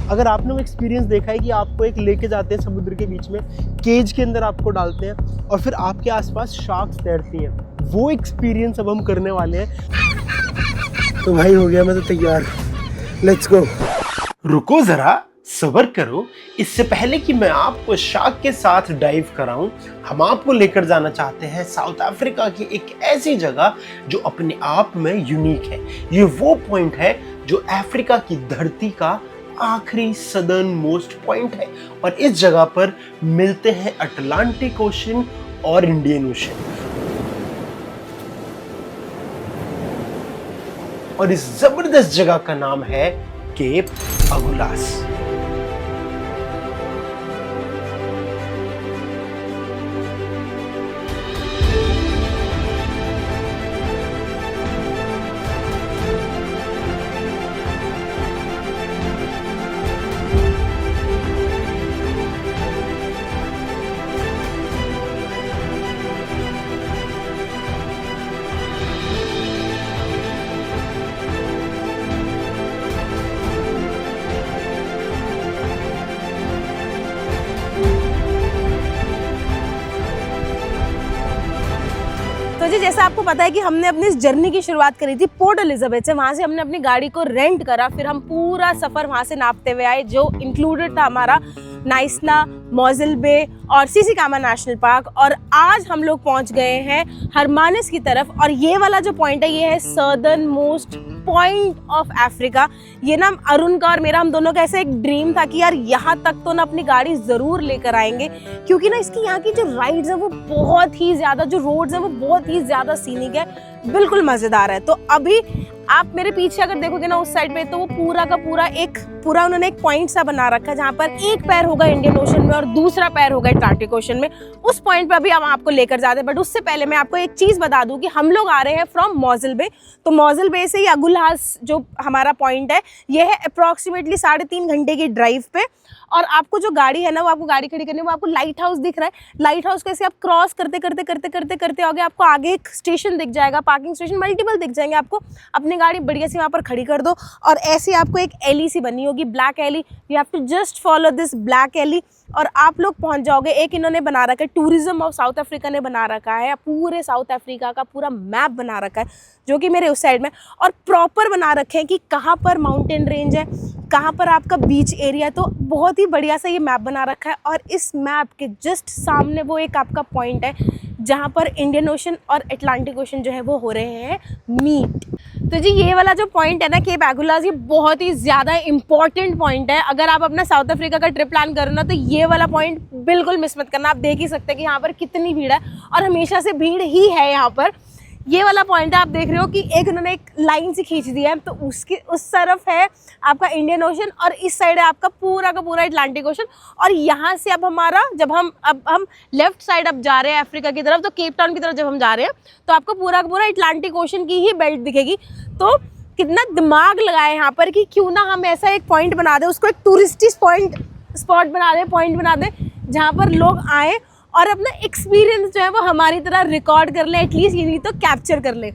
अगर आपने वो एक्सपीरियंस देखा है कि आपको एक लेके जाते हैं समुद्र के बीच में, केज के अंदर आपको डालते हैं और फिर आपके आसपास शार्क्स तैरती हैं, वो एक्सपीरियंस अब हम करने वाले हैं। तो भाई हो गया, मैं तो तैयार, लेट्स गो। रुको जरा, सब्र करो। इससे पहले कि मैं आपको शार्क के साथ डाइव कराऊं, हम आपको लेकर जाना चाहते हैं साउथ अफ्रीका की एक ऐसी जगह जो अपने आप में यूनिक है। ये वो पॉइंट है जो अफ्रीका की धरती का आखिरी सदर्न मोस्ट पॉइंट है और इस जगह पर मिलते हैं अटलांटिक ओशन और इंडियन ओशन। और इस जबरदस्त जगह का नाम है केप अगुलास। तो जी जैसा आपको पता है कि हमने अपनी इस जर्नी की शुरुआत करी थी पोर्ट एलिजाबेथ से। वहाँ से हमने अपनी गाड़ी को रेंट करा, फिर हम पूरा सफ़र वहाँ से नापते हुए आए, जो इंक्लूडेड था हमारा नाइसना, मॉज़ल बे और सिसिकामा नेशनल पार्क। और आज हम लोग पहुँच गए हैं हरमानिस की तरफ। और ये वाला जो पॉइंट है ये है southern most point of Africa. ये ना अरुण का और मेरा, हम दोनों का ऐसा एक ड्रीम था कि यार यहाँ तक तो ना अपनी गाड़ी ज़रूर लेकर आएंगे, क्योंकि ना इसकी यहाँ की जो राइड्स है वो बहुत ही ज़्यादा, जो रोड्स है वो बहुत ही ज़्यादा सीनिक है, बिल्कुल मज़ेदार है। तो अभी आप मेरे पीछे अगर देखोगे ना उस साइड पे, तो वो पूरा का पूरा उन्होंने एक पॉइंट सा बना रखा है जहाँ पर एक पैर होगा इंडियन ओशन में और दूसरा पैर होगा अटलांटिक ओशन में। उस पॉइंट पे अभी हम आपको लेकर जाते हैं। बट उससे पहले मैं आपको एक चीज़ बता दूं कि हम लोग आ रहे हैं फ्रॉम मॉज़ल बे। तो मॉज़ल बे से ही अगुलास जो हमारा पॉइंट है ये है अप्रॉक्सीमेटली 3.5 घंटे की ड्राइव पे। और आपको जो गाड़ी है ना, वो आपको गाड़ी खड़ी करनी है, वो आपको लाइट हाउस दिख रहा है। लाइट हाउस कैसे आप क्रॉस करते आओगे, आपको आगे एक स्टेशन दिख जाएगा, पार्किंग स्टेशन मल्टीपल दिख जाएंगे आपको। अपनी गाड़ी बढ़िया सी वहाँ पर खड़ी कर दो और ऐसे आपको एक एली सी बनी होगी, black alley. You have to just follow this black alley और आप लोग पहुँच जाओगे। एक इन्होंने बना रखा है, टूरिज्म ऑफ साउथ अफ्रीका ने बना रखा है, पूरे साउथ अफ्रीका का पूरा मैप बना रखा है, जो कि मेरे उस साइड में, और प्रॉपर बना रखे हैं कि कहाँ पर माउंटेन रेंज है, कहाँ पर आपका बीच एरिया है। तो बहुत ही बढ़िया सा ये मैप बना रखा है। और इस मैप के जस्ट सामने वो एक आपका पॉइंट है जहाँ पर इंडियन ओशन और अटलांटिक ओशन जो है वो हो रहे हैं मीट। तो जी ये वाला जो पॉइंट है ना केप अगुलास, ये बहुत ही ज़्यादा इंपॉर्टेंट पॉइंट है। अगर आप अपना साउथ अफ्रीका का ट्रिप प्लान करो ना, तो ये वाला पॉइंट बिल्कुल मिस मत करना। आप देख ही सकते हैं कि यहाँ पर कितनी भीड़ है और हमेशा से भीड़ ही है यहाँ पर। ये वाला पॉइंट है, आप देख रहे हो कि एक उन्होंने एक लाइन से खींच दिया है, तो उसकी उस तरफ है आपका इंडियन ओशन और इस साइड है आपका पूरा का पूरा अटलांटिक ओशन। और यहाँ से अब हमारा, जब हम लेफ्ट साइड अब जा रहे हैं अफ्रीका की तरफ, तो केप टाउन की तरफ जब हम जा रहे हैं, तो आपको पूरा का पूरा अटलांटिक ओशन की ही बेल्ट दिखेगी। तो कितना दिमाग लगाए यहाँ पर कि क्यों ना हम ऐसा एक पॉइंट बना दें, उसको एक टूरिस्टी स्पॉट बना दें, पॉइंट बना दें, जहाँ पर लोग आए और अपना एक्सपीरियंस जो है वो हमारी तरह रिकॉर्ड कर ले, एटलीस्ट ये नहीं तो कैप्चर कर ले।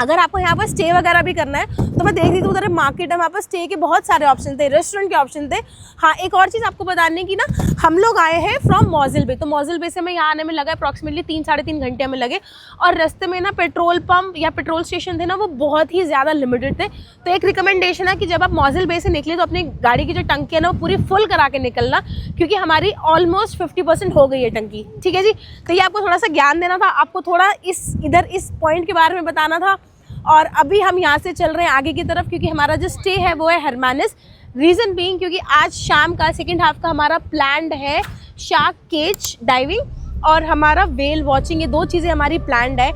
अगर आपको यहाँ पर स्टे वगैरह भी करना है तो मैं देख रही थी उधर मार्केट है, वहाँ पर स्टे के बहुत सारे ऑप्शन थे, रेस्टोरेंट के ऑप्शन थे। हाँ, एक और चीज़ आपको बताने की ना, हम लोग आए हैं फ्रॉम मॉज़ल बे। तो मॉज़ल बे से हमें यहाँ आने में लगा अप्रॉक्सीमेटली 3-3.5 घंटे हमें लगे। और रास्ते में ना पेट्रोल पंप या पेट्रोल स्टेशन थे ना, वो बहुत ही ज़्यादा लिमिटेड थे। तो एक रिकमेंडेशन है कि जब आप मॉज़ल बे से निकले तो अपनी गाड़ी की जो टंकी है ना वो पूरी फुल करा के निकलना, क्योंकि हमारी ऑलमोस्ट 50% हो गई है टंकी। ठीक है जी, तो ये आपको थोड़ा सा ज्ञान देना था, आपको थोड़ा इस पॉइंट के बारे में बताना था। और अभी हम यहाँ से चल रहे हैं आगे की तरफ, क्योंकि हमारा जो स्टे है वो है हरमानिस। रीज़न बीइंग क्योंकि आज शाम का सेकेंड हाफ का हमारा प्लान्ड है शार्क केज डाइविंग और हमारा वेल वॉचिंग। ये 2 चीज़ें हमारी प्लान्ड है।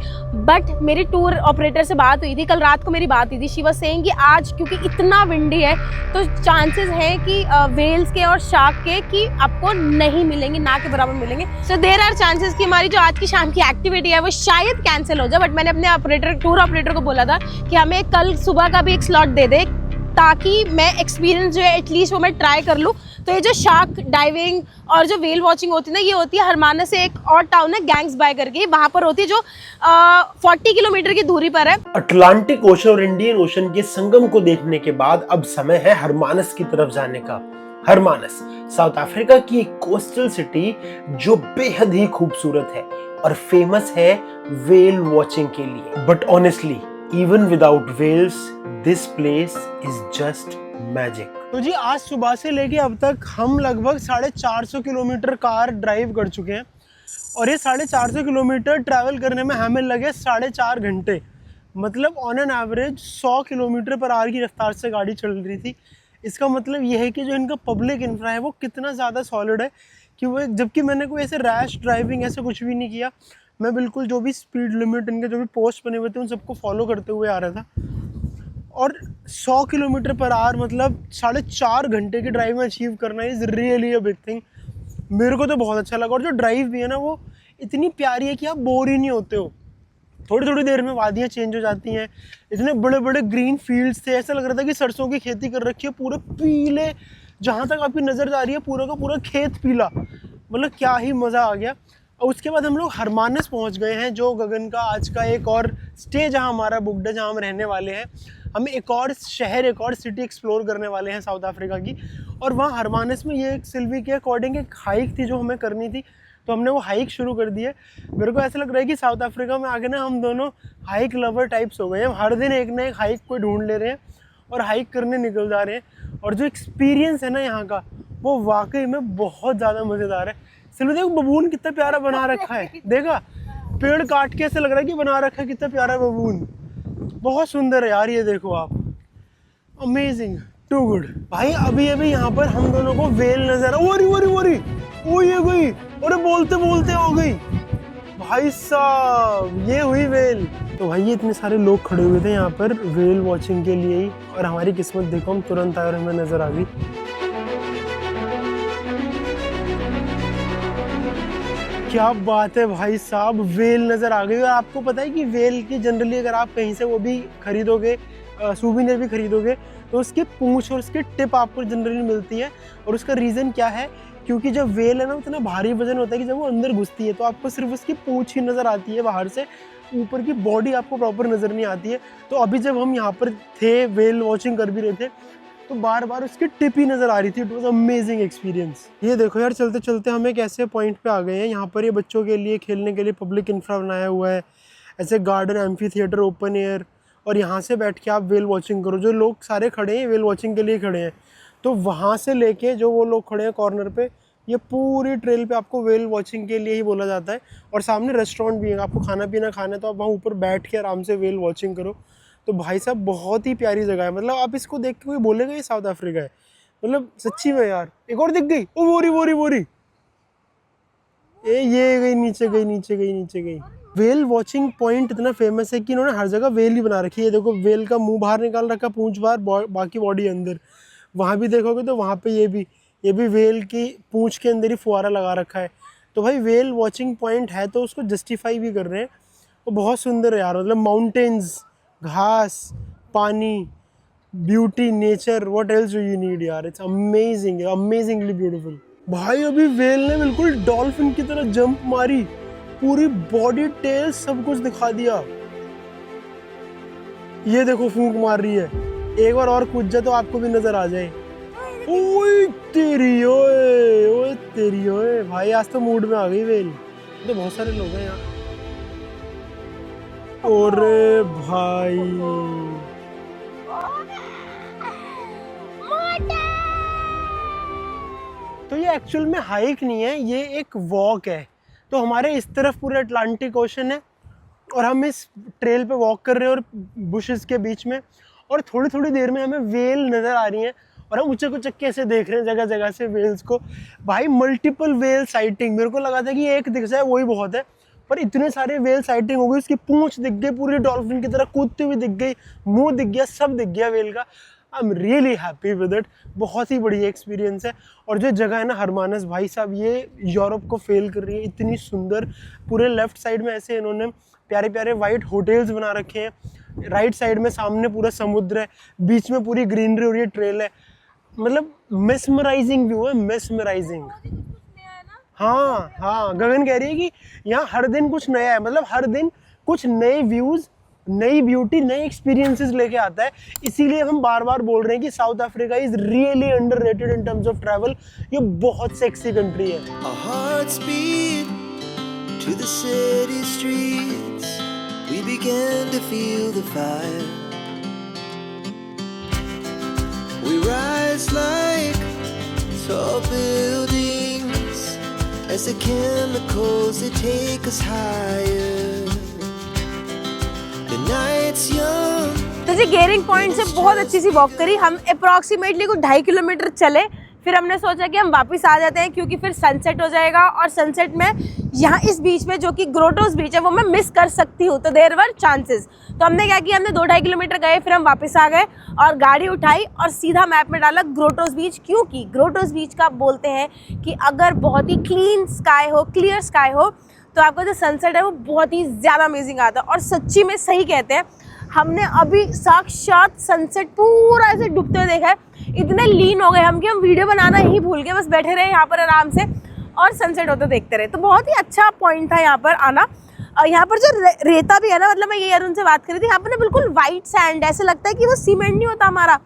बट मेरी टूर ऑपरेटर से बात हुई थी, कल रात को मेरी बात हुई थी, शी वाज सेइंग कि आज क्योंकि इतना विंडी है तो चांसेस हैं कि वेल्स के और शार्क के कि आपको नहीं मिलेंगे, ना के बराबर मिलेंगे। सो देयर आर चांसेस कि हमारी जो आज की शाम की एक्टिविटी है वो शायद कैंसिल हो जाए। बट मैंने अपने टूर ऑपरेटर को बोला था कि हमें कल सुबह का भी एक स्लॉट दे दे, ताकि मैं एक्सपीरियंस जो है एटलीस्ट वो मैं ट्राई कर लूँ। तो ये जो शार्क डाइविंग और जो वेल वॉचिंग होती है ना, ये होती है हरमानिस से एक और टाउन है गैंग्स बाय करके, वहाँ पर होती है, जो 40 किलोमीटर की दूरी पर है। अटलांटिक ओशन और इंडियन ओशन के संगम को देखने के बाद अब समय है हरमानिस की तरफ जाने का। हरमानस साउथ अफ्रीका की एक कोस्टल सिटी जो बेहद ही खूबसूरत है और फेमस है वेल वॉचिंग के लिए। But honestly even without whales this place is just magic. तो जी आज सुबह से लेके अब तक हम लगभग 450 किलोमीटर कार ड्राइव कर चुके हैं और ये 450 किलोमीटर ट्रैवल करने में हमें लगे 4.5 घंटे। मतलब on an average 100 kilometre per hour की रफ्तार से गाड़ी चल रही थी। इसका मतलब ये है कि जो इनका पब्लिक इंफ्रा है वो कितना ज़्यादा सॉलिड है कि वो, जबकि मैंने कोई ऐसे रैश ड्राइविंग ऐसे कुछ भी नहीं किया। मैं बिल्कुल जो भी स्पीड लिमिट इनके जो भी पोस्ट बने हुए थे उन सबको फॉलो करते हुए आ रहा था और 100 किलोमीटर पर आवर मतलब 4.5 घंटे की ड्राइव में अचीव करना is really a big thing. मेरे को तो बहुत अच्छा लगा और जो ड्राइव भी है ना वो इतनी प्यारी है कि आप बोर ही नहीं होते हो। थोड़ी थोड़ी देर में वादियाँ चेंज हो जाती हैं। इतने बड़े बड़े ग्रीन फील्ड्स थे, ऐसा लग रहा था कि सरसों की खेती कर रखी है, पूरे पीले, जहाँ तक आपकी नज़र जा रही है पूरा का पूरा खेत पीला। मतलब क्या ही मज़ा आ गया। और उसके बाद हम लोग हरमानस पहुँच गए हैं जो गगन का आज का एक और स्टे जहाँ हमारा बुकड है, जहाँ हम रहने वाले हैं। हम एक और शहर, एक और सिटी एक्सप्लोर करने वाले हैं साउथ अफ्रीका की। और वहाँ हरमानस में ये एक सिल्वी के अकॉर्डिंग एक हाइक थी जो हमें करनी थी, तो हमने वो हाइक शुरू कर दी है। मेरे को ऐसा लग रहा है कि साउथ अफ्रीका में आके ना हम दोनों हाइक लवर टाइप्स हो गए हैं। हर दिन एक ना एक हाइक कोई ढूंढ ले रहे हैं और हाइक करने निकल जा रहे हैं। और जो एक्सपीरियंस है ना यहाँ का वो वाकई में बहुत ज़्यादा मज़ेदार है। सिल्वी देखो बबून कितना प्यारा बना रखा है, देखा पेड़ काट के ऐसा लग रहा है कि बना रखा है, कितना प्यारा बबून, बहुत सुंदर है यार। ये देखो आप, अमेजिंग, टू गुड। भाई अभी अभी यहाँ पर हम दोनों को वेल नजर ओ ये गई, अरे बोलते बोलते हो गई भाई साहब, ये हुई वेल। तो भाई ये इतने सारे लोग खड़े हुए थे यहाँ पर वेल वॉचिंग के लिए ही और हमारी किस्मत देखो हम तुरंत आए और हमें नजर आ गई। क्या बात है भाई साहब, वेल नजर आ गई। और आपको पता है कि वेल की जनरली अगर आप कहीं से वो भी खरीदोगे, सूविनियर भी खरीदोगे, तो उसकी पूंछ और उसकी टिप आपको जनरली मिलती है। और उसका रीज़न क्या है, क्योंकि जब वेल है ना उतना भारी वजन होता है कि जब वो अंदर घुसती है तो आपको सिर्फ उसकी पूंछ ही नज़र आती है बाहर से, ऊपर की बॉडी आपको प्रॉपर नज़र नहीं आती है। तो अभी जब हम यहाँ पर थे वेल वॉचिंग कर भी रहे थे तो बार बार उसकी टिप ही नज़र आ रही थी। It was amazing experience. ये देखो यार, चलते चलते हम एक ऐसे पॉइंट पे आ गए हैं, यहाँ पर ये बच्चों के लिए खेलने के लिए पब्लिक इंफ्रा बनाया हुआ है, ऐसे garden, amphi theatre, open air. और यहाँ से बैठ के आप वेल वॉचिंग करो। जो लोग सारे खड़े हैं वेल वॉचिंग के लिए खड़े हैं, तो वहाँ से लेके जो वो लोग खड़े हैं कॉर्नर पे, ये पूरी ट्रेल पे आपको वेल वॉचिंग के लिए ही बोला जाता है। और सामने रेस्टोरेंट भी है, आपको खाना पीना खाना है तो आप वहाँ ऊपर बैठ के आराम से वेल वॉचिंग करो। तो भाई साहब बहुत ही प्यारी जगह है। मतलब आप इसको देख के कोई बोलेगा ये साउथ अफ्रीका है, मतलब सच्ची में यार। एक और दिख गई, ओ वोरी ये गई नीचे गई। वेल वॉचिंग पॉइंट इतना फेमस है कि इन्होंने हर जगह वेल ही बना रखी है। देखो वेल का मुंह बाहर निकाल रखा, पूंछ बाहर, बाकी बॉडी अंदर। वहाँ भी देखोगे तो वहाँ पे ये भी वेल की पूंछ के अंदर ही फुहारा लगा रखा है। तो भाई वेल वॉचिंग पॉइंट है तो उसको जस्टिफाई भी कर रहे हैं। वो बहुत सुंदर है यार, मतलब माउंटेन्स, घास, पानी, beauty, nature, what else do you need यार। It's amazing, amazingly beautiful. भाई अभी वेल ने बिल्कुल डॉल्फिन की तरह जंप मारी, पूरी बॉडी, टेल सब कुछ दिखा दिया। ये देखो फूंक मार रही है, एक बार और कूद जाए तो आपको भी नजर आ जाए। ओए तेरी ओए भाई आज तो मूड में आ गई वेल। तो बहुत सारे लोग हैं यहाँ। ओरे भाई तो ये एक्चुअल में हाइक नहीं है, ये एक वॉक है। तो हमारे इस तरफ पूरा अटलांटिक ओशन है और हम इस ट्रेल पे वॉक कर रहे हैं और बुशेस के बीच में, और थोड़ी थोड़ी देर में हमें वेल नज़र आ रही हैं और हम ऊंचे उचक्के से देख रहे हैं जगह जगह से वेल्स को। भाई मल्टीपल वेल साइटिंग, मेरे को लगा था कि एक दिख जाए वही बहुत है, पर इतने सारे वेल साइटिंग हो गई। उसकी पूंछ दिख गई, पूरी डॉल्फिन की तरह कूदती हुई दिख गई, मुंह दिख गया, सब दिख गया वेल का। I am really happy with it. बहुत ही बढ़िया एक्सपीरियंस है। और जो जगह है ना हरमानस, भाई साहब ये यूरोप को फेल कर रही है, इतनी सुंदर। पूरे लेफ्ट साइड में ऐसे इन्होंने प्यारे प्यारे वाइट होटल्स बना रखे हैं, राइट साइड में सामने पूरा समुद्र है, बीच में पूरी ग्रीनरी और ये ट्रेल है। मतलब मेस्मराइजिंग व्यू है, मेस्मराइजिंग। हाँ, गगन कह रही है कि यहाँ हर दिन कुछ नया है, मतलब हर दिन कुछ नए व्यूज़ नई ब्यूटी, नए एक्सपीरियंसेस लेके आता है। इसीलिए हम बार बार बोल रहे हैं कि south Africa is really underrated in terms of travel. ये बहुत सेक्सी कंट्री है। Our hearts beat to the city streets. We began to feel the fire. We rise like tall buildings as the chemicals they take us higher. The night's young. तो जी गेरिंग point से बहुत अच्छी सी walk करी हम, approximately कुछ 2.5 kilometre चले। फिर हमने सोचा कि हम वापस आ जाते हैं क्योंकि फिर सनसेट हो जाएगा और सनसेट में यहाँ इस बीच में जो कि ग्रोटोस बीच है वो मैं मिस कर सकती हूँ, तो देयर वर चांसेस। तो हमने क्या किया, हमने 2-2.5 किलोमीटर गए, फिर हम वापस आ गए और गाड़ी उठाई और सीधा मैप में डाला ग्रोटोस बीच। क्योंकि ग्रोटोस बीच का बोलते हैं कि अगर बहुत ही क्लीन स्काई हो, क्लियर स्काई हो, तो आपका जो सनसेट है वो बहुत ही ज़्यादा अमेजिंग आता है। और सच्ची में सही कहते हैं, हमने अभी साक्षात सनसेट पूरा ऐसे डूबते हुए देखा है। इतने लीन हो गए हम कि हम वीडियो बनाना ही भूल गए, बस बैठे रहे यहाँ पर आराम से और सनसेट होते देखते रहे। तो बहुत ही अच्छा पॉइंट था यहाँ पर आना। और यहाँ पर जो रेता भी है ना, मतलब मैं ये अरुण से बात करी थी, यहाँ पर ना बिल्कुल वाइट सैंड, ऐसे लगता है कि वो सीमेंट नहीं होता हमारा,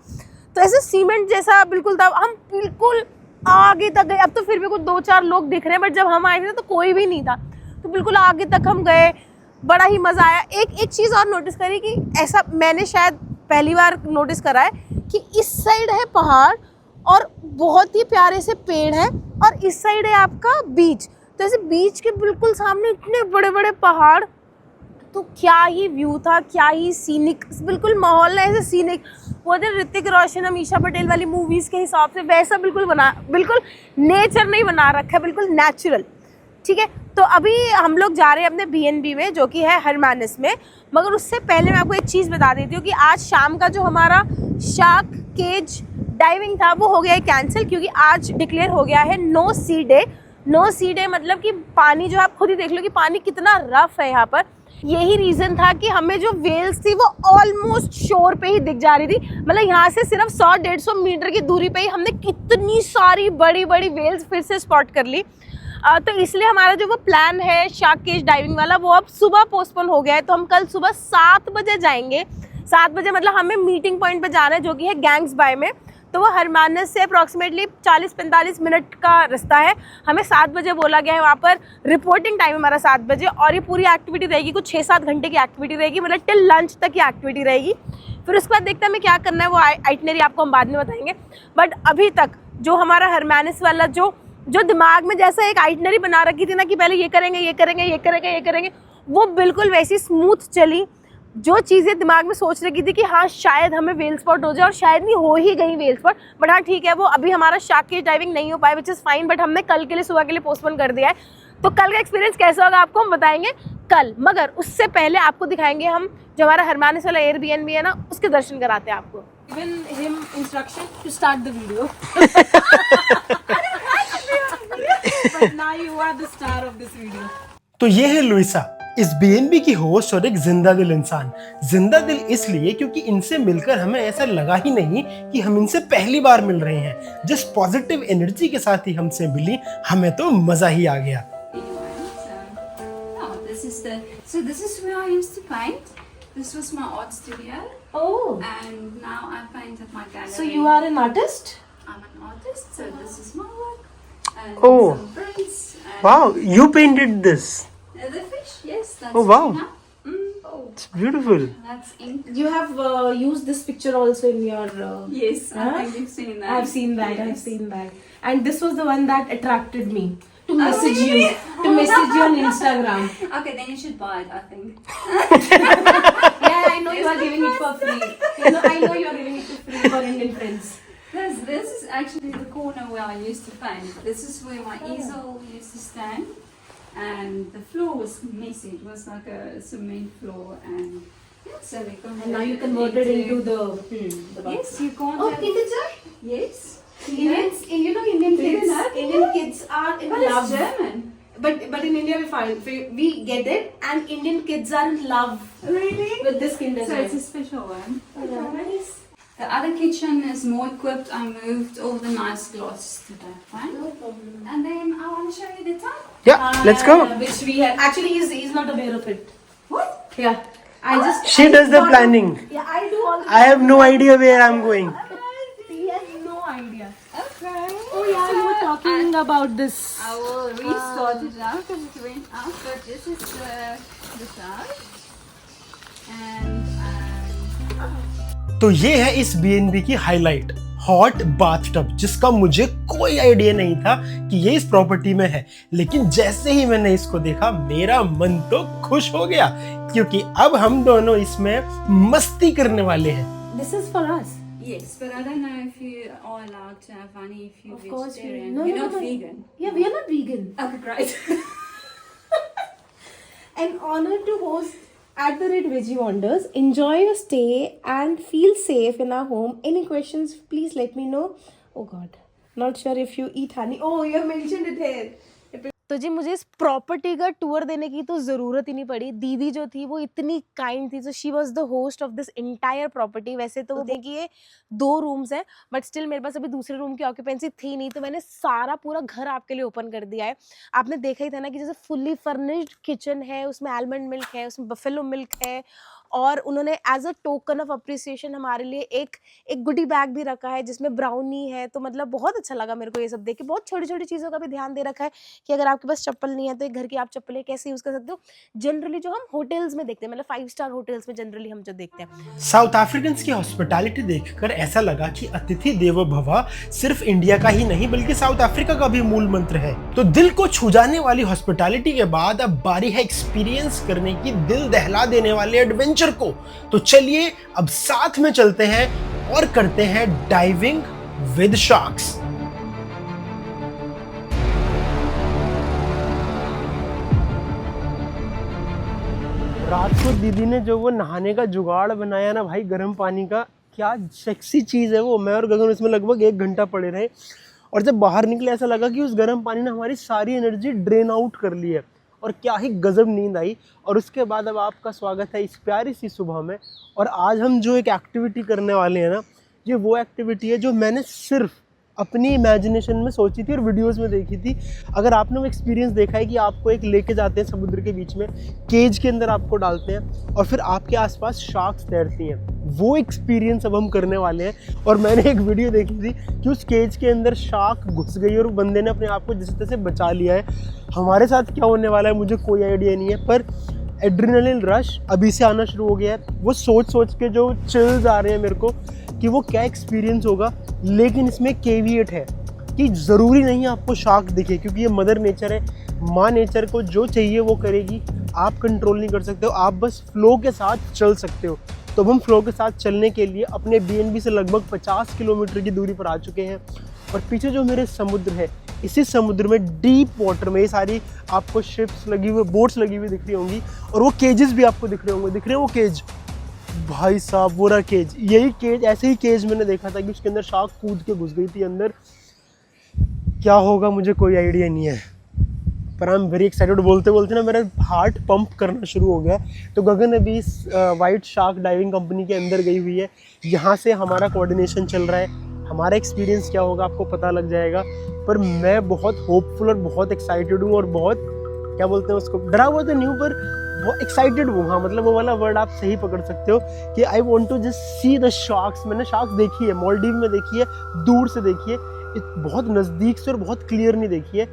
तो ऐसे सीमेंट जैसा बिल्कुल था। हम बिल्कुल आगे तक गए, अब तो फिर भी कुछ 2-4 लोग दिख रहे हैं, बट जब हम आए थे तो कोई भी नहीं था, तो बिल्कुल आगे तक हम गए, बड़ा ही मज़ा आया। एक चीज़ और नोटिस करी कि ऐसा मैंने शायद पहली बार नोटिस करा है कि इस साइड है पहाड़ और बहुत ही प्यारे से पेड़ हैं और इस साइड है आपका बीच। तो ऐसे बीच के बिल्कुल सामने इतने बड़े बड़े पहाड़, तो क्या ही व्यू था, क्या ही सीनिक, बिल्कुल माहौल है ऐसे सीनिक। वो जो ऋतिक रोशन, अमीषा पटेल वाली मूवीज़ के हिसाब से वैसा बिल्कुल नेचर नहीं बना रखा है, बिल्कुल नेचुरल। ठीक है, तो अभी हम लोग जा रहे हैं अपने BNB में जो कि है हरमानस में। मगर उससे पहले मैं आपको एक चीज़ बता देती हूँ कि आज शाम का जो हमारा शार्क केज डाइविंग था वो हो गया है कैंसिल, क्योंकि आज डिक्लेयर हो गया है नो सी डे। नो सी डे मतलब कि पानी जो आप खुद ही देख लो कि पानी कितना रफ है यहाँ पर। यही रीज़न था कि हमें जो वेल्स थी वो ऑलमोस्ट शोर पे ही दिख जा रही थी, मतलब यहाँ से सिर्फ 100-150 मीटर की दूरी पे ही हमने कितनी सारी बड़ी बड़ी वेल्स फिर से स्पॉट कर ली। तो इसलिए हमारा जो वो प्लान है शार्क केज डाइविंग वाला वो अब सुबह पोस्टपोन हो गया है। तो हम कल सुबह 7 बजे जाएंगे। 7 बजे मतलब हमें मीटिंग पॉइंट पे जाना है जो कि है गैंग्स बाय में। तो वो हरमानस से अप्रॉक्सीमेटली 40-45 मिनट का रास्ता है। हमें 7 बजे बोला गया है, वहाँ पर रिपोर्टिंग टाइम हमारा 7 बजे। और ये पूरी एक्टिविटी रहेगी कुछ 6-7 घंटे की एक्टिविटी रहेगी, मतलब टिल लंच तक की एक्टिविटी रहेगी। फिर उसके बाद देखते हैं हमें क्या करना है, वो आइटनरी आपको हम बाद में बताएंगे। बट अभी तक जो हमारा हरमानस वाला जो दिमाग में जैसा एक आइटनरी बना रखी थी ना कि पहले ये करेंगे ये करेंगे ये करेंगे ये करेंगे, वो बिल्कुल वैसी स्मूथ चली। जो चीज़ें दिमाग में सोच रखी थी कि हाँ शायद हमें वेल स्पॉट हो जाए, और शायद नहीं हो ही गई वेल स्पॉट। बट हाँ ठीक है, वो अभी हमारा शार्क केज डाइविंग नहीं हो पाया, विच इज़ फाइन। बट हमने कल के लिए, सुबह के लिए पोस्टपोन कर दिया है। तो कल का एक्सपीरियंस कैसा होगा आपको हम बताएंगे कल। मगर उससे पहले आपको दिखाएंगे हम जो हमारा हरमानस वाला एयरबीएनबी है ना, उसके दर्शन कराते हैं आपको। Given him instruction to start the video. But now you are the star of this video. तो ये है लुइसा, इस BNB की होस्ट और एक जिंदा दिल इंसान। जिंदा दिल इसलिए क्योंकि इनसे मिलकर हमें ऐसा लगा ही नहीं कि हम इनसे पहली बार मिल रहे हैं। जिस पॉजिटिव एनर्जी के साथ ही हमसे मिली, हमें तो मजा ही आ गया। So this is where I used to paint. This was my art studio. Oh. And now I paint at my gallery. So you are an artist? I'm an artist, so this is my work. And Oh. some prints. And Wow, you painted this. The fish, yes. That's Oh, wow. Ina. Oh, It's beautiful. that's ink. You have used this picture also in your... Yes, I Huh? think you've seen that. I've seen that, Yes. I've seen that. And this was the one that attracted me to Oh, message really? you. To message you on Instagram. Okay, then you should buy it, I think. Yeah, I know you are giving it for free. I know you are giving it for free for Indian friends. This is actually the corner where I used to paint. This is where my easel used to stand. And the floor was messy. It was like a cement floor. And yeah, so we converted And now you converted into the box. Yes, you can't Oh, have... teacher. Yes. Indians, Indian Do you kids. know? Indian kids are in But love. it's German. But in India we get it, and Indian kids are in love Really? with this kind of So it's a special one. The other kitchen is more equipped. I moved all the nice glasses to that one. No problem. And then I want to show you the top. Yeah, let's go. Which we have. Actually, he's not aware of it. What? Yeah. She does the planning. Yeah, I do all. I have no idea where I'm going. He has no idea. Okay. Oh yeah, you were talking about this. I will restart it now because it went out. But this is the side. And तो ये है इस B&B की highlight, hot bathtub, जिसका मुझे कोई idea नहीं था कि ये इस प्रॉपर्टी में है। लेकिन जैसे ही मैंने इसको देखा मेरा मन तो खुश हो गया, क्योंकि अब हम दोनों इसमें मस्ती करने वाले हैं। This is for us. yes, but I don't know if you are allowed to have honey if you're Of course, vegetarian. no, You're no, not no. vegan. Yeah, we are not vegan. Okay, great. An honor to host at the Red Veggie Wonders. Enjoy your stay and feel safe in our home. Any questions, please let me know. Oh God, not sure if you eat honey. Oh, you have mentioned it here. तो जी मुझे इस property का tour देने की तो ज़रूरत ही नहीं पड़ी। दीदी जो थी वो इतनी काइंड थी, so she was the host of this entire property. वैसे तो देखिए ये 2 रूम्स हैं, बट स्टिल मेरे पास अभी दूसरे रूम की ऑक्यूपेंसी थी नहीं, तो मैंने सारा पूरा घर आपके लिए ओपन कर दिया है। आपने देखा ही था ना कि जैसे फुल्ली फर्निश्ड किचन है, उसमें आलमंड मिल्क है, उसमें बफेलो मिल्क है, और उन्होंने as a token of appreciation हमारे लिए एक गुडी बैग भी रखा है जिसमें ब्राउनी है। तो मतलब बहुत अच्छा लगा मेरे को ये सब देख के। बहुत छोटी छोटी चीज़ों का भी ध्यान दे रखा है कि अगर आपके पास चप्पल नहीं है तो एक घर की आप चप्पलें कैसे यूज़ कर सकते हो। जनरली जो हम होटल्स में देखते हैं, मतलब 5 स्टार होटल्स में जनरली हम जो देखते हैं। साउथ अफ्रीकन की हॉस्पिटैलिटी देखकर ऐसा लगा कि अतिथि देवो भव सिर्फ इंडिया का ही नहीं बल्कि साउथ अफ्रीका का भी मूल मंत्र है। तो दिल को छू जाने वाली हॉस्पिटैलिटी के बाद अब बारी है एक्सपीरियंस करने की दिल दहला देने वाले एडवेंचर को। तो चलिए अब साथ में चलते हैं और करते हैं डाइविंग विद शार्क्स। रात को दीदी ने जो वो नहाने का जुगाड़ बनाया ना भाई, गर्म पानी का, क्या सेक्सी चीज़ है वो। मैं और गगन उसमें लगभग 1 घंटा पड़े रहे, और जब बाहर निकले ऐसा लगा कि उस गर्म पानी ने हमारी सारी एनर्जी ड्रेन आउट कर ली है, और क्या ही गजब नींद आई। और उसके बाद अब आपका स्वागत है इस प्यारी सी सुबह में। और आज हम जो एक एक्टिविटी करने वाले हैं ना, ये वो एक्टिविटी है जो मैंने सिर्फ अपनी इमेजिनेशन में सोची थी और वीडियोस में देखी थी। अगर आपने वो एक्सपीरियंस देखा है कि आपको एक लेके जाते हैं समुद्र के बीच में, केज के अंदर आपको डालते हैं और फिर आपके आसपास शार्क्स तैरती हैं, वो एक्सपीरियंस अब हम करने वाले हैं। और मैंने एक वीडियो देखी थी कि उस केज के अंदर शार्क घुस गई और बंदे ने अपने आप को जिस तरह से बचा लिया है। हमारे साथ क्या होने वाला है मुझे कोई आइडिया नहीं है, पर एड्रेनलिन रश अभी से आना शुरू हो गया है। वो सोच के जो चिल्स आ रहे हैं मेरे को कि वो क्या एक्सपीरियंस होगा। लेकिन इसमें केविएट है कि ज़रूरी नहीं आपको शार्क दिखे, क्योंकि ये मदर नेचर है। माँ नेचर को जो चाहिए वो करेगी, आप कंट्रोल नहीं कर सकते हो, आप बस फ्लो के साथ चल सकते हो। तो हम फ्लो के साथ चलने के लिए अपने B&B से लगभग 50 किलोमीटर की दूरी पर आ चुके हैं। और पीछे जो मेरे समुद्र है, इसी समुद्र में डीप वाटर में ये सारी आपको शिप्स लगी हुई, बोट्स लगी हुई दिख रही होंगी, और वो केजेस भी आपको दिख रहे होंगे। दिख रहे हैं वो केज, भाई साहब वो रहा केज। यही केज, ऐसे ही केज मैंने देखा था कि उसके अंदर शार्क कूद के घुस गई थी अंदर। क्या होगा मुझे कोई आइडिया नहीं है, पर आई एम वेरी एक्साइटेड। बोलते बोलते ना मेरा हार्ट पंप करना शुरू हो गया। तो गगन अभी इस वाइट शार्क डाइविंग कंपनी के अंदर गई हुई है, यहाँ से हमारा कोऑर्डिनेशन चल रहा है। हमारा एक्सपीरियंस क्या होगा आपको पता लग जाएगा, पर मैं बहुत होपफुल और बहुत एक्साइटेड हूँ, और बहुत क्या बोलते हैं उसको, डरा हुआ तो नहीं हूँ पर वो एक्साइटेड हूँ। हाँ, मतलब वो वाला वर्ड आप सही पकड़ सकते हो कि I want to just see the sharks. मैंने शार्क्स देखी है, मालदीव में देखी है, दूर से देखी है, बहुत नज़दीक से और बहुत क्लियर नहीं देखी है।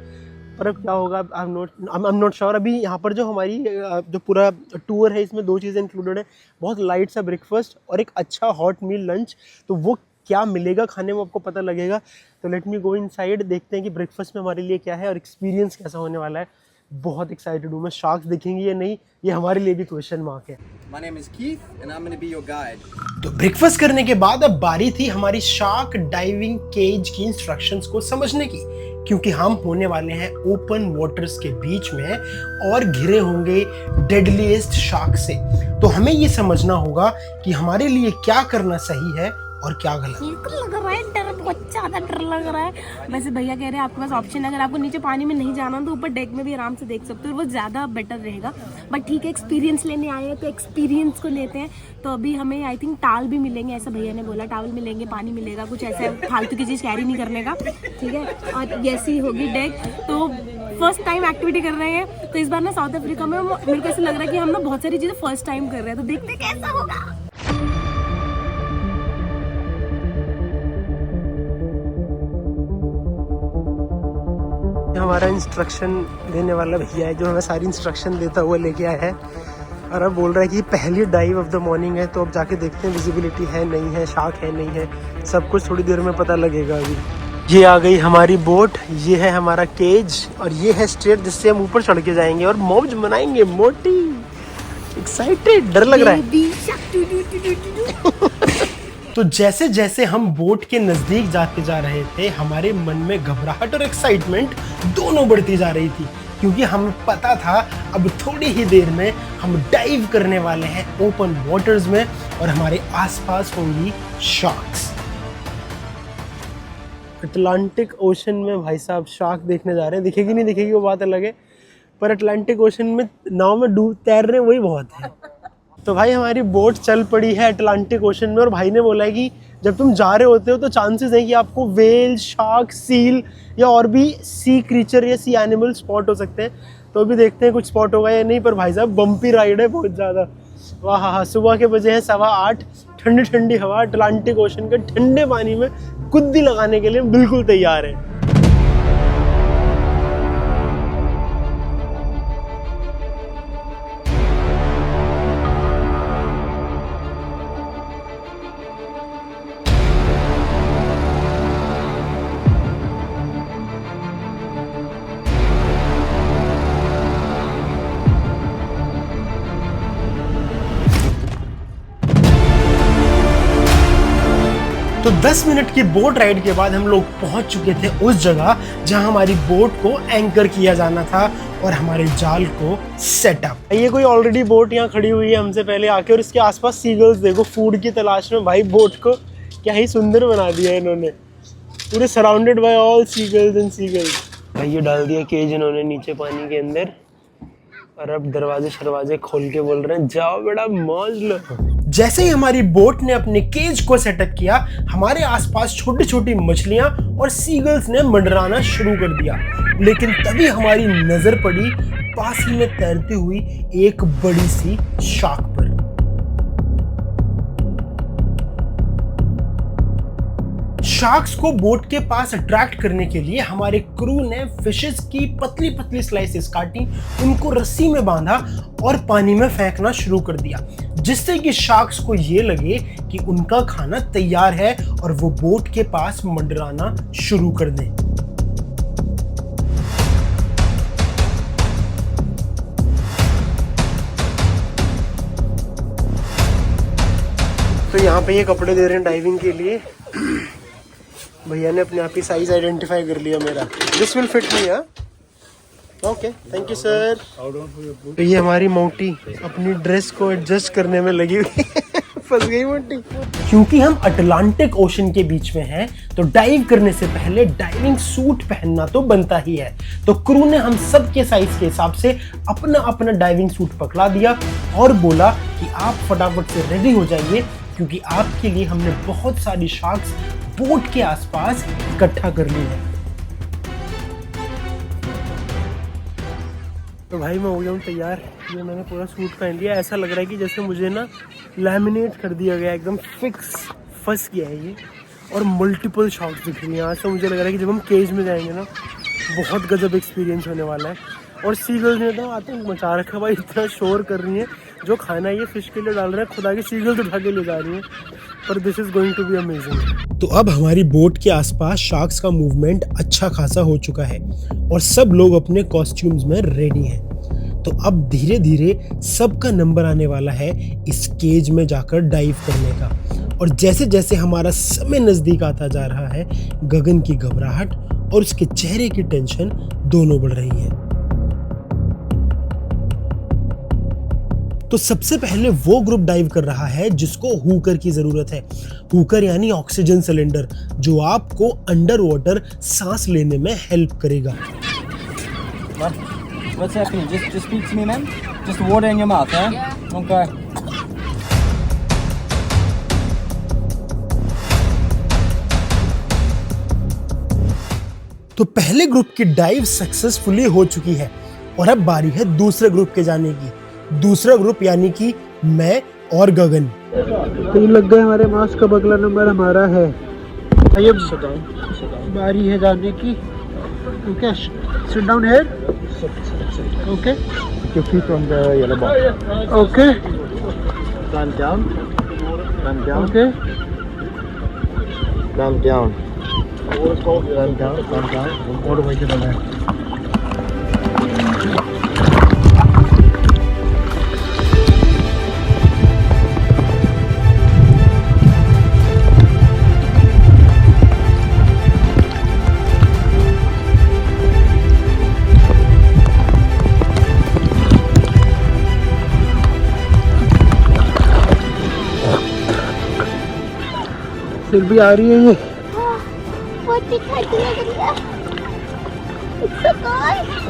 पर अब क्या होगा आई एम नॉट श्योर। अभी यहाँ पर जो हमारी जो पूरा टूर है इसमें 2 चीज़ें इंक्लूडेड है, बहुत लाइट सा ब्रेकफास्ट और एक अच्छा हॉट मील लंच। तो वो क्या मिलेगा खाने में आपको पता लगेगा। तो लेट मी गो इनसाइड, देखते हैं कि ब्रेकफास्ट में हमारे लिए क्या है और एक्सपीरियंस कैसा होने वाला है। बहुत एक्साइटेड हूँ मैं। शार्क्स दिखेंगे या नहीं ये हमारे लिए भी क्वेश्चन मार्क है। My name is Keith and I'm going to be your guide. तो ब्रेकफास्ट करने के बाद अब बारी थी हमारी शार्क डाइविंग केज की इंस्ट्रक्शंस को समझने की, क्योंकि हम होने वाले हैं ओपन वाटर्स के बीच में और घिरे होंगे डेडलीस्ट शार्क से। तो हमें ये समझना होगा कि हमारे लिए क्या करना सही है और क्या गलत। लग रहा है डर, बहुत ज़्यादा डर लग रहा है। वैसे भैया कह रहे हैं आपके पास ऑप्शन है, अगर आपको नीचे पानी में नहीं जाना तो ऊपर डेक में भी आराम से देख सकते हो, वो ज़्यादा बेटर रहेगा। बट ठीक है, एक्सपीरियंस लेने आए हैं तो एक्सपीरियंस को लेते हैं। तो अभी हमें आई थिंक टावल भी मिलेंगे, ऐसा भैया ने बोला, टावल मिलेंगे, पानी मिलेगा, कुछ ऐसा फालतू की चीज़ कैरी नहीं करने का, ठीक है। और ऐसी होगी डेक। तो फर्स्ट टाइम एक्टिविटी कर रहे हैं, तो इस बार ना साउथ अफ्रीका में मेरे को ऐसा लग रहा है कि हम ना बहुत सारी चीजें फर्स्ट टाइम कर रहे हैं, तो देखते हैं कैसा होगा। हमारा इंस्ट्रक्शन देने वाला भैया है जो हमें सारी इंस्ट्रक्शन देता हुआ लेके आया है, और अब बोल रहा है कि पहली डाइव ऑफ द मॉर्निंग है, तो अब जाके देखते हैं विजिबिलिटी है नहीं है, शार्क है नहीं है, सब कुछ थोड़ी देर में पता लगेगा। अभी ये आ गई हमारी बोट, ये है हमारा केज, और ये है स्टेयर जिससे हम ऊपर चढ़ के जाएंगे और मौज मनाएंगे। मोटी एक्साइटेड, डर लग रहा है। तो जैसे जैसे हम बोट के नजदीक जाते जा रहे थे, हमारे मन में घबराहट और एक्साइटमेंट दोनों बढ़ती जा रही थी, क्योंकि हमें पता था अब थोड़ी ही देर में हम डाइव करने वाले हैं ओपन वाटर्स में, और हमारे आसपास होंगी शार्क्स। अटलांटिक ओशन में भाई साहब शार्क देखने जा रहे हैं। दिखेगी नहीं दिखेगी वो बात अलग है, पर अटलांटिक ओशन में नाव में डूब तैर रहे वही बहुत है। तो भाई हमारी बोट चल पड़ी है अटलांटिक ओशन में, और भाई ने बोला है कि जब तुम जा रहे होते हो तो चांसेस है कि आपको वेल, शार्क, सील या और भी सी क्रीचर या सी एनिमल स्पॉट हो सकते हैं। तो अभी देखते हैं कुछ स्पॉट होगा या नहीं, पर भाई साहब बम्पी राइड है बहुत ज़्यादा। वाह हाँ, सुबह के बजे हैं 8:15, ठंडी ठंडी हवा, अटलांटिक ओशन के ठंडे पानी में कुद्दी लगाने के लिए बिल्कुल तैयार है। तो 10 मिनट की बोट राइड के बाद हम लोग पहुंच चुके थे उस जगह जहां हमारी बोट को एंकर किया जाना था और हमारे जाल को सेटअप। ये कोई ऑलरेडी बोट यहाँ खड़ी हुई है हमसे पहले आके, और इसके आसपास सीगल्स देखो फूड की तलाश में। भाई बोट को क्या ही सुंदर बना दिया है इन्होंने, पूरे surrounded by all seagulls and seagulls. भाई ये डाल दिया केज इन्होंने नीचे पानी के अंदर, और अब दरवाजे खोल के बोल रहे हैं जाओ बेटा मौज लो। जैसे ही हमारी बोट ने अपने केज को सेटअप किया, हमारे आसपास छोटी छोटी मछलियां और सीगल्स ने मंडराना शुरू कर दिया। लेकिन तभी हमारी नजर पड़ी पास ही में तैरती हुई एक बड़ी सी शार्क पर। शार्क्स को बोट के पास अट्रैक्ट करने के लिए हमारे क्रू ने फिशेस की पतली पतली स्लाइसेस काटी, उनको रस्सी में बांधा और पानी में फेंकना शुरू कर दिया, जिससे कि शार्क्स को ये लगे कि उनका खाना तैयार है और वो बोट के पास मंडराना शुरू कर दें। तो यहाँ पे ये कपड़े दे रहे हैं डाइविंग के लिए। भैया ने अपने आप ही साइज आइडेंटिफाई कर लिया मेरा। दिस विल फिट मी, हाँ ओके थैंक यू सर। तो ये हमारी मोटी अपनी ड्रेस को एडजस्ट करने में लगी हुई फंस गई मोटी। क्योंकि हम अटलांटिक ओशन के बीच में हैं, तो डाइव करने से पहले डाइविंग सूट पहनना तो बनता ही है। तो क्रू ने हम सब के साइज के हिसाब से अपना अपना डाइविंग सूट पकड़ा दिया और बोला कि आप फटाफट से रेडी हो जाइए, क्योंकि आपके लिए हमने बहुत सारी शार्क्स बोट के आसपास इकट्ठा कर ली है। तो भाई मैं हो गया हूँ तैयार। ये मैंने पूरा सूट पहन लिया, ऐसा लग रहा है कि जैसे मुझे ना लैमिनेट कर दिया गया, एकदम फिक्स फंस गया है ये, और मल्टीपल शॉट्स दिख रही हैं। यहाँ से मुझे लग रहा है कि जब हम केज में जाएंगे ना, बहुत गजब एक्सपीरियंस होने वाला है। और सीगल्स ने तो आतंक मचा रखा भाई, इतना शोर कर रही है। जो खाना ये फिश के लिए डाल रहे हैं खुदा की सीगल्स उठा के ले जा रही है, पर this is going to be amazing. तो अब हमारी बोट के आसपास शार्क्स का मूवमेंट अच्छा खासा हो चुका है और सब लोग अपने कॉस्ट्यूम्स में रेडी हैं। तो अब धीरे धीरे सबका नंबर आने वाला है इस केज में जाकर डाइव करने का। और जैसे जैसे हमारा समय नजदीक आता जा रहा है, गगन की घबराहट और उसके चेहरे की टेंशन दोनों बढ़ रही है। तो सबसे पहले वो ग्रुप डाइव कर रहा है जिसको हुकर की जरूरत है। हुकर यानी ऑक्सीजन सिलेंडर, जो आपको अंडर वाटर सांस लेने में हेल्प करेगा। What's happening? Just speak to me, man. Just water in your mouth, huh? Yeah. Okay. तो पहले ग्रुप की डाइव सक्सेसफुली हो चुकी है और अब बारी है दूसरे ग्रुप के जाने की। दूसरा ग्रुप यानी कि मैं और गगन। 3 लग गए हमारे मास्क का, अगला नंबर हमारा है। ये बारी है जाने की। Okay, sit down here. Okay, Your feet on the yellow box. Okay, Climb down. Climb down. Okay. Climb down. Climb down. Climb down. All the way to the left. सिर भी आ रही है ये।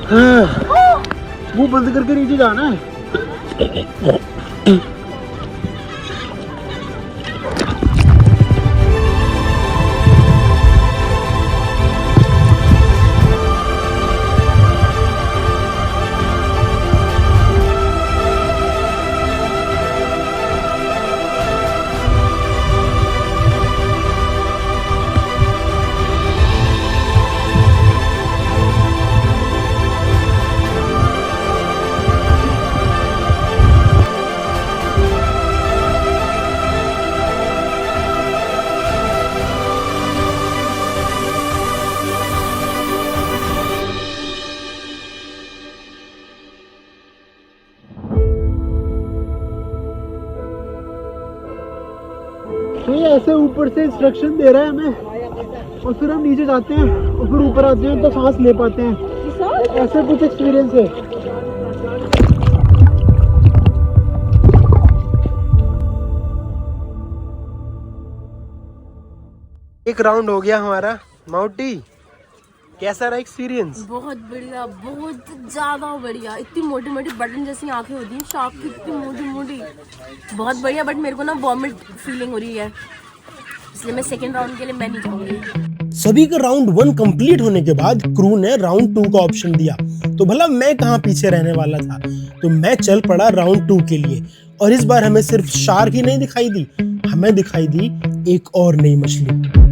हाँ, मुंह बंद करके नीचे जाना है। तो ये ऐसे ऊपर से इंस्ट्रक्शन दे रहा है हमें और फिर हम नीचे जाते हैं और फिर ऊपर आते हैं तो सांस ले पाते हैं। ऐसा कुछ एक्सपीरियंस है। एक राउंड हो गया हमारा। माउटी, कैसा रहा एक्सपीरियंस? बहुत बढ़िया, बहुत ज्यादा बढ़िया। इतनी मोटी मोटी बटन जैसी आंखें होती हैं शार्क की, इतनी मोटी मोटी, बहुत बढ़िया। बट मेरे को ना वॉमिट फीलिंग हो रही है, इसलिए मैं सेकंड राउंड के लिए मैं नहीं जाऊंगी। सभी का राउंड 1 कंप्लीट होने के बाद क्रू ने राउंड 2 का ऑप्शन दिया, तो भला मैं कहाँ पीछे रहने वाला था, तो मैं चल पड़ा राउंड 2 के लिए। और इस बार हमें सिर्फ शार्क ही नहीं दिखाई दी, हमें दिखाई दी एक और नई मछली।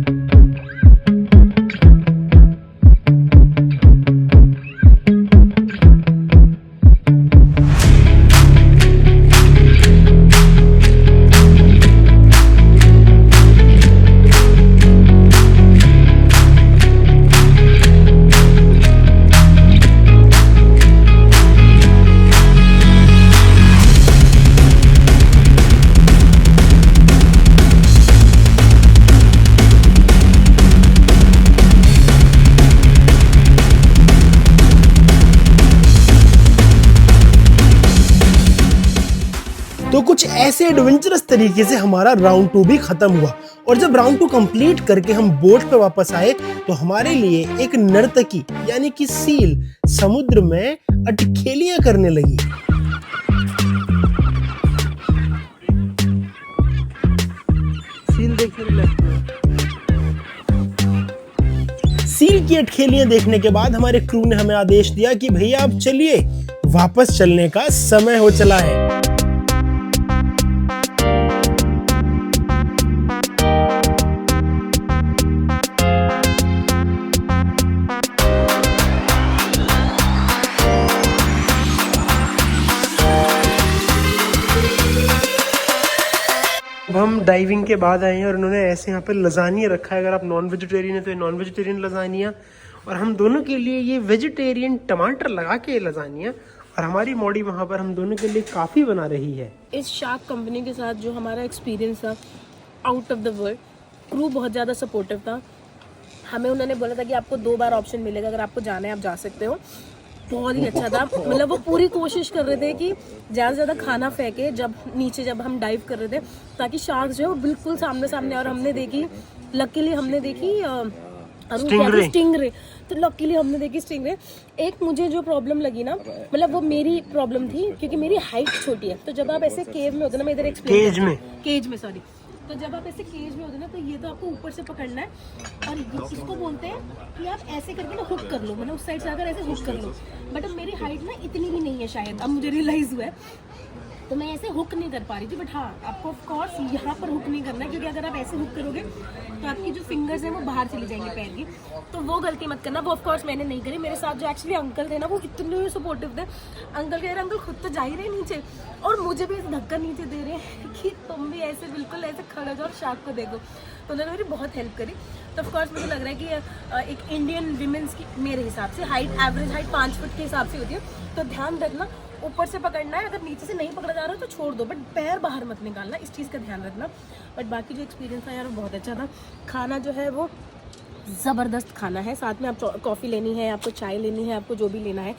तो कुछ ऐसे एडवेंचरस तरीके से हमारा राउंड 2 भी खत्म हुआ। और जब राउंड 2 कंप्लीट करके हम बोट पे वापस आए तो हमारे लिए एक नर्तकी यानी कि सील समुद्र में अटखेलियां करने लगी। सील देखने सील की अटखेलियां देखने के बाद हमारे क्रू ने हमें आदेश दिया कि भैया अब चलिए, वापस चलने का समय हो चला है। अब हम डाइविंग के बाद आए हैं और उन्होंने ऐसे यहाँ पे लजानिया रखा है। अगर आप नॉन वेजिटेरियन है तो ये नॉन वेजिटेरियन लजानिया, और हम दोनों के लिए ये वेजिटेरियन टमाटर लगा के लजानिया, और हमारी मॉडी वहाँ पर हम दोनों के लिए काफ़ी बना रही है। इस शार्क कंपनी के साथ जो हमारा एक्सपीरियंस था out of the world, crew बहुत ज़्यादा सपोर्टिव था। हमें उन्होंने बोला था कि आपको 2 बार ऑप्शन मिलेगा, अगर आपको जाना है आप जा सकते हो। बहुत ही अच्छा था। मतलब वो पूरी कोशिश कर रहे थे कि ज़्यादा से ज़्यादा खाना फेंके जब हम डाइव कर रहे थे, ताकि शार्क जो है वो बिल्कुल सामने सामने। और हमने देखी, लकीली हमने देखी स्टिंगरे। तो लकीली हमने देखी स्टिंगरे। एक मुझे जो प्रॉब्लम लगी ना, मतलब वो मेरी प्रॉब्लम थी क्योंकि मेरी हाइट छोटी है। तो जब आप ऐसे केव में होते ना, मैं इधर एक्सप्लेन केज में सॉरी, तो जब आप ऐसे केज में होते हैं ना, तो ये तो आपको ऊपर से पकड़ना है, और इसको बोलते हैं कि आप ऐसे करके ना हुक कर लो, मतलब उस साइड से अगर ऐसे हुक कर लो। बट अब मेरी हाइट ना इतनी भी नहीं है शायद, अब मुझे रियलाइज़ हुआ है, तो मैं ऐसे हुक नहीं कर पा रही थी। बट हाँ, आपको ऑफ कोर्स यहाँ पर हुक नहीं करना है, क्योंकि अगर आप ऐसे हुक करोगे तो आपकी जो फिंगर्स हैं वो बाहर चली जाएंगे पैर की, तो वो गलती मत करना। वो ऑफ कोर्स मैंने नहीं करी। मेरे साथ जो एक्चुअली अंकल थे ना, वो कितने सपोर्टिव थे। अंकल कह रहे अंकल खुद तो जा ही रहे नीचे, और मुझे भी ऐसे धक्का नीचे दे रहे हैं कि तुम भी ऐसे बिल्कुल ऐसे खड़े जाओ और शार्क को देखो। तो उन्होंने मेरी बहुत हेल्प करी। तो ऑफ कोर्स मुझे लग रहा है कि एक इंडियन वीमेंस की मेरे हिसाब से हाइट, एवरेज हाइट 5 फुट के हिसाब से होती है। तो ध्यान रखना, ऊपर से पकड़ना है, अगर नीचे से नहीं पकड़ा जा रहा है तो छोड़ दो, बट पैर बाहर मत निकालना, इस चीज़ का ध्यान रखना। बट बाकी जो एक्सपीरियंस था यार, वो बहुत अच्छा था। खाना जो है वो ज़बरदस्त खाना है। साथ में आप कॉफ़ी लेनी है, आपको चाय लेनी है, आपको जो भी लेना है,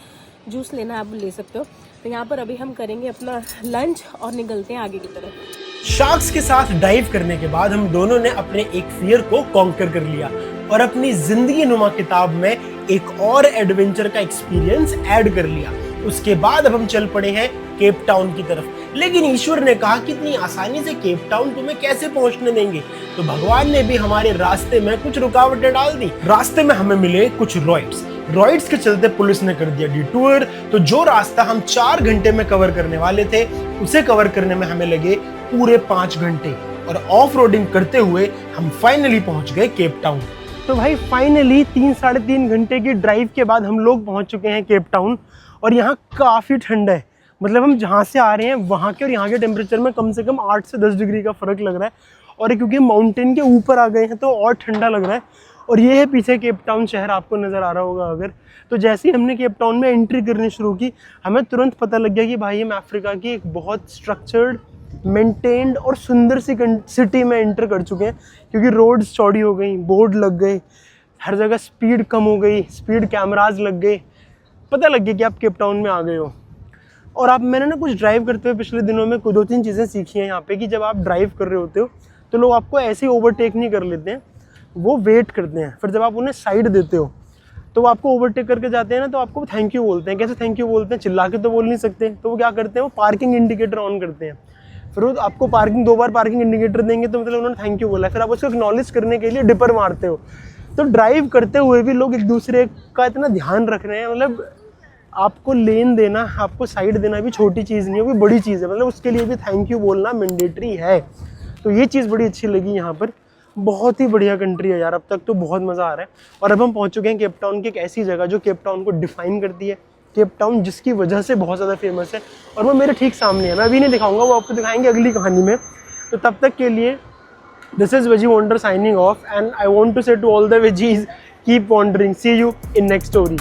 जूस लेना है, आप ले सकते हो। तो यहाँ पर अभी हम करेंगे अपना लंच और निकलते हैं आगे की तरफ। शार्क्स के साथ डाइव करने के बाद हम दोनों ने अपने एक फियर को कॉन्कर कर लिया और अपनी जिंदगी नुमा किताब में एक और एडवेंचर का एक्सपीरियंस ऐड कर लिया। उसके बाद अब हम चल पड़े हैं केप टाउन की तरफ। लेकिन ईश्वर ने कहा कि इतनी आसानी से केप टाउन तुम्हें कैसे पहुंचने देंगे, तो भगवान ने भी हमारे रास्ते में कुछ रुकावटें डाल दी। रास्ते में हमें मिले कुछ रॉइड्स के चलते पुलिस ने कर दिया डिटूर। तो जो रास्ता हम 4 घंटे में कवर करने वाले थे, उसे कवर करने में हमें लगे पूरे 5 घंटे, और ऑफ रोडिंग करते हुए हम फाइनली पहुंच गए केप टाउन। तो भाई फाइनली 3-3.5 घंटे की ड्राइव के बाद हम लोग पहुंच चुके हैं केप टाउन, और यहाँ काफ़ी ठंड है। मतलब हम जहाँ से आ रहे हैं वहाँ के और यहाँ के टेम्परेचर में कम से कम 8 से 10 डिग्री का फ़र्क लग रहा है, और क्योंकि माउंटेन के ऊपर आ गए हैं तो और ठंडा लग रहा है। और ये है पीछे केप टाउन शहर, आपको नज़र आ रहा होगा अगर। तो जैसे ही हमने केप टाउन में एंट्री करनी शुरू की, हमें तुरंत पता लग गया कि भाई हम अफ्रीका की एक बहुत स्ट्रक्चर्ड, मेंटेन्ड और सुंदर सी सिटी में एंटर कर चुके हैं, क्योंकि रोड्स चौड़ी हो गई, बोर्ड लग गए, हर जगह स्पीड कम हो गई, स्पीड कैमराज लग गए, पता लग गया कि आप केप टाउन में आ गए हो। और आप मैंने ना कुछ ड्राइव करते हुए पिछले दिनों में 2-3 चीज़ें सीखी हैं यहाँ पे, कि जब आप ड्राइव कर रहे होते हो तो लोग आपको ऐसे ही ओवरटेक नहीं कर लेते हैं, वो वेट करते हैं। फिर जब आप उन्हें साइड देते हो तो वो आपको ओवरटेक करके जाते हैं ना, तो आपको थैंक यू बोलते हैं। कैसे थैंक यू बोलते हैं? चिल्ला के तो बोल नहीं सकते, तो वो क्या करते हैं, वो पार्किंग इंडिकेटर ऑन करते हैं। फिर वो आपको 2 बार पार्किंग इंडिकेटर देंगे, तो मतलब उन्होंने थैंक यू बोला। फिर आप उसको एक्नॉलेज करने के लिए डिपर मारते हो। तो ड्राइव करते हुए भी लोग एक दूसरे का इतना ध्यान रख रहे हैं। मतलब आपको लेन देना, आपको साइड देना भी छोटी चीज़ नहीं है, वो बड़ी चीज़ है। मतलब उसके लिए भी थैंक यू बोलना मैंडेटरी है। तो ये चीज़ बड़ी अच्छी लगी यहाँ पर। बहुत ही बढ़िया कंट्री है यार, अब तक तो बहुत मज़ा आ रहा है। और अब हम पहुँच चुके हैं केप टाउन की एक ऐसी जगह जो केप टाउन को डिफाइन करती है। केप टाउन जिसकी वजह से बहुत ज़्यादा फेमस है, और वो मेरे ठीक सामने है। मैं अभी नहीं दिखाऊंगा, वो आपको दिखाएंगे अगली कहानी में। तो तब तक के लिए this is veggie wonder signing off, and I want to say to all the veggies, keep wandering. See you in next story.